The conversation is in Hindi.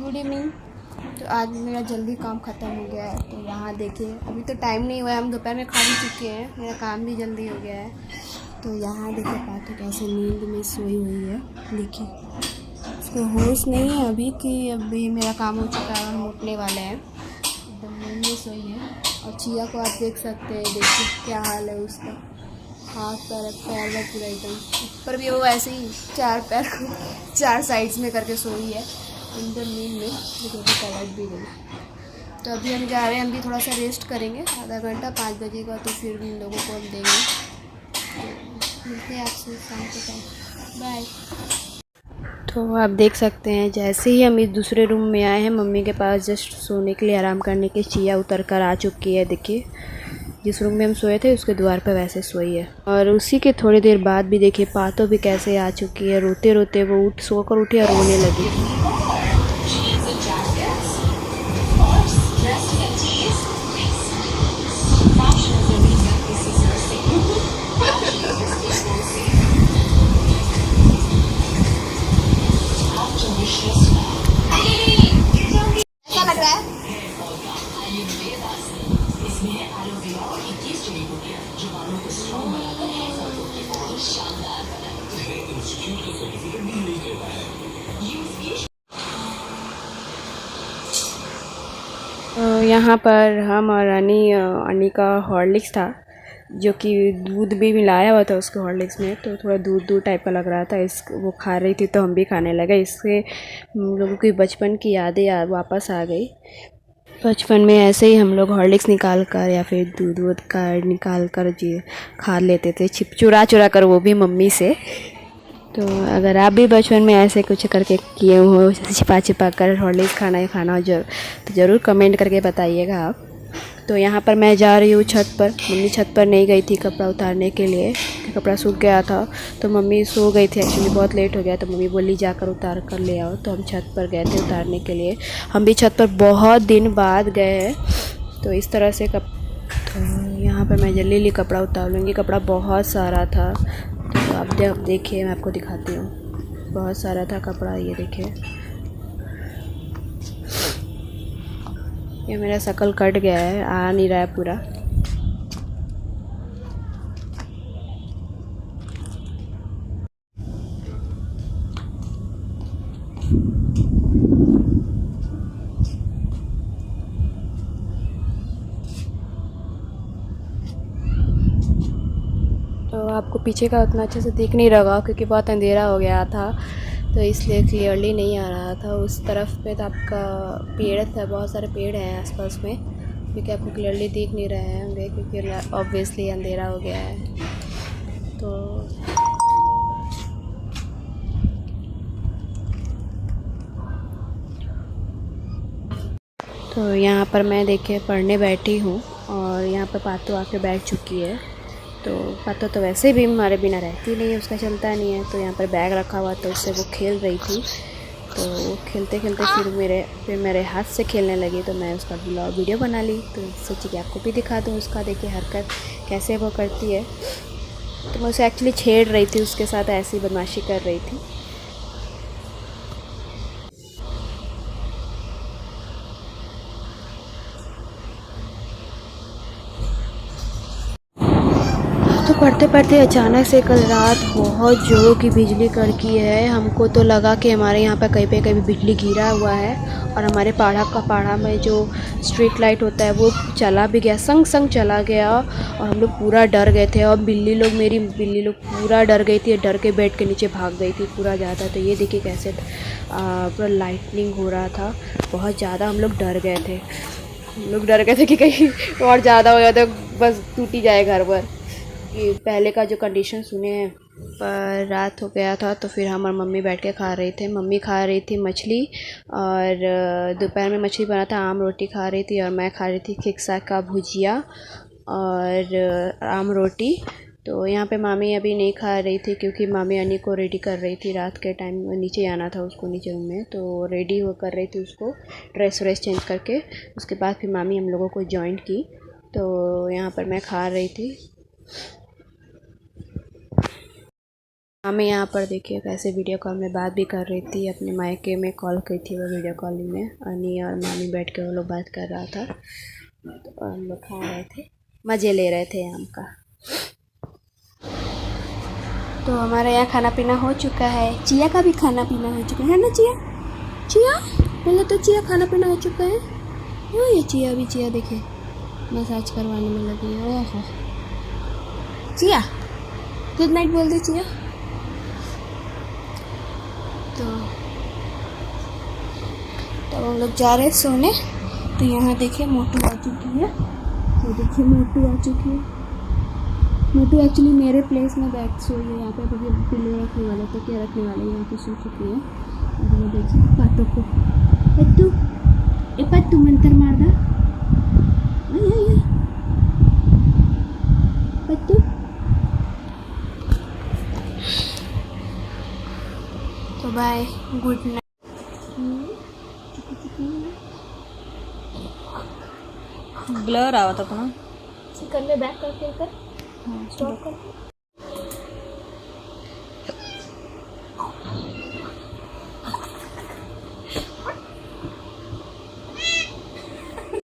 Good evening. तो आज मेरा जल्दी काम ख़त्म हो गया है। तो यहाँ देखिए, अभी तो टाइम नहीं हुआ है, हम दोपहर में खा भी चुके हैं, मेरा काम भी जल्दी हो गया है। तो यहाँ देखिए पातो कैसे नींद में सोई हुई है। देखिए उसको होश नहीं है अभी कि अभी मेरा काम हो चुका है, हम उठने वाले हैं। एकदम नींद में सोई है। और चिया को आप देख सकते हैं, देखिए क्या हाल है उसका, हाथ पैर में पूरा एकदम ऊपर भी वो ऐसे ही चार पैर को चार साइड्स में करके सोई है अंदर नींद में। देखो तो पलट भी गई। तो अभी हम जा रहे हैं, हम भी थोड़ा सा रेस्ट करेंगे आधा घंटा, 5 बजे का। तो फिर उन लोगों को हम देंगे। तो मिलते हैं आपसे शाम के टाइम। बाय। तो आप देख सकते हैं जैसे ही हम इस दूसरे रूम में आए हैं, मम्मी के पास जस्ट सोने के लिए, आराम करने के, चिया उतर कर आ चुकी है। देखिए जिस रूम में हम सोए थे उसके द्वार पर वैसे सोई है। और उसी के थोड़ी देर बाद भी देखिए पातो भी कैसे आ चुकी है। रोते रोते वो सोकर उठी और रोने लगी। ऐसा लग रहा है। यहाँ पर हम और अनी का हॉर्लिक्स था, जो कि दूध भी मिलाया हुआ था उसके हॉर्लिक्स में। तो थोड़ा दूध दूध टाइप का लग रहा था, वो खा रही थी तो हम भी खाने लगे। इससे हम लोगों की बचपन की यादें वापस आ गई। बचपन में ऐसे ही हम लोग हॉर्लिक्स निकाल कर या फिर दूध वूध का निकाल कर जी खा लेते थे, चुरा चुरा कर, वो भी मम्मी से। तो अगर आप भी बचपन में ऐसे कुछ करके किए हो, छिपा छिपा कर हॉर्लिक्स खाना हो तो ज़रूर कमेंट करके बताइएगा आप। तो यहाँ पर मैं जा रही हूँ छत पर। मम्मी छत पर नहीं गई थी कपड़ा उतारने के लिए, कपड़ा सूख गया था। तो मम्मी सो गई थी एक्चुअली, बहुत लेट हो गया। तो मम्मी बोली जाकर उतार कर ले आओ। तो हम छत पर गए थे उतारने के लिए। हम भी छत पर बहुत दिन बाद गए हैं। तो इस तरह से तो यहाँ पर मैं जल्दी जल्दी कपड़ा उतार लूँगी। कपड़ा बहुत सारा था। तो आप देखिए, मैं आपको दिखाती हूँ। बहुत सारा था कपड़ा, ये देखिए। ये मेरा शकल कट गया है, आ नहीं रहा है पूरा। तो आपको पीछे का उतना अच्छे से दिख नहीं रहा क्योंकि बहुत अंधेरा हो गया था, तो इसलिए क्लियरली नहीं आ रहा था। उस तरफ पे तो आपका पेड़ था, बहुत सारे पेड़ हैं आसपास में, क्योंकि आपको क्लियरली दिख नहीं रहे होंगे क्योंकि ऑब्वियसली अंधेरा हो गया है। तो यहाँ पर मैं देखिए पढ़ने बैठी हूँ और यहाँ पर पातो आके बैठ चुकी है। तो पातो तो वैसे भी हमारे बिना रहती नहीं है, उसका चलता नहीं है। तो यहाँ पर बैग रखा हुआ तो उससे वो खेल रही थी। तो वो खेलते खेलते फिर मेरे हाथ से खेलने लगी। तो मैं उसका वीडियो बना ली। तो सोची कि आपको भी दिखा दूँ उसका, देखिए हरकत कैसे वो करती है। तो मैं उसे एक्चुअली छेड़ रही थी, उसके साथ ऐसी बदमाशी कर रही थी। तो पढ़ते पढ़ते अचानक से कल रात बहुत ज़ोरों की बिजली कड़की है। हमको तो लगा कि हमारे यहाँ पर कहीं पे कहीं बिजली गिरा हुआ है। और हमारे पाड़ा में जो स्ट्रीट लाइट होता है वो चला भी गया, संग संग चला गया। और हम लोग पूरा डर गए थे। और मेरी बिल्ली लोग पूरा डर गई थी, डर के बेड के नीचे भाग गई थी पूरा ज़्यादा। तो ये देखिए कैसे पूरा लाइटनिंग हो रहा था, बहुत ज़्यादा हम लोग डर गए थे। कि कहीं और ज़्यादा हो जाए तो बस टूट ही जाए घर पर। कि पहले का जो कंडीशन सुने हैं। पर रात हो गया था तो फिर हम और मम्मी बैठ के खा रहे थे। मम्मी खा रही थी मछली, और दोपहर में मछली बना था, आम रोटी खा रही थी। और मैं खा रही थी खिक्सा का भुजिया और आम रोटी। तो यहाँ पे मामी अभी नहीं खा रही थी क्योंकि मामी अनी को रेडी कर रही थी। रात के टाइम नीचे आना था उसको, नीचे रूम में, तो रेडी वो कर रही थी उसको, ड्रेस व्रेस चेंज करके। उसके बाद फिर मामी हम लोगों को जॉइन की। तो यहाँ पर मैं खा रही थी। मैं यहाँ पर देखिए कैसे वीडियो कॉल में बात भी कर रही थी, अपने मायके में कॉल की थी वो वीडियो कॉलिंग में। अनी और मामी बैठ के वो लोग बात कर रहा था, तो हम लोग खा रहे थे, मज़े ले रहे थे आम का। तो हमारे यहाँ खाना पीना हो चुका है, चिया का भी खाना पीना हो चुका है ना चिया? चिया पहले तो चिया खाना पीना हो चुका है। ओ ये चिया भी, चिया देखिए मसाज करवाने में लगी है। ओहो चिया गुड नाइट बोल दे चिया। तो हम लोग जा रहे हैं सोने। तो यहाँ देखिए मोटू आ चुकी है, तो देखिए मोटू आ चुकी है। मोटू एक्चुअली मेरे प्लेस में बैठ सोई है यहाँ पे, क्योंकि पिल्लो रखने वाले तो क्या रखने वाले यहाँ पे सो चुकी है। और ये देखिए पाटो को, पत्तू ए पत्तू मंतर मार दा, पत्तू। तो बाय, गुड नाइट। ब्लर आवत अपना कर ले बैक करके कर, स्टॉप कर।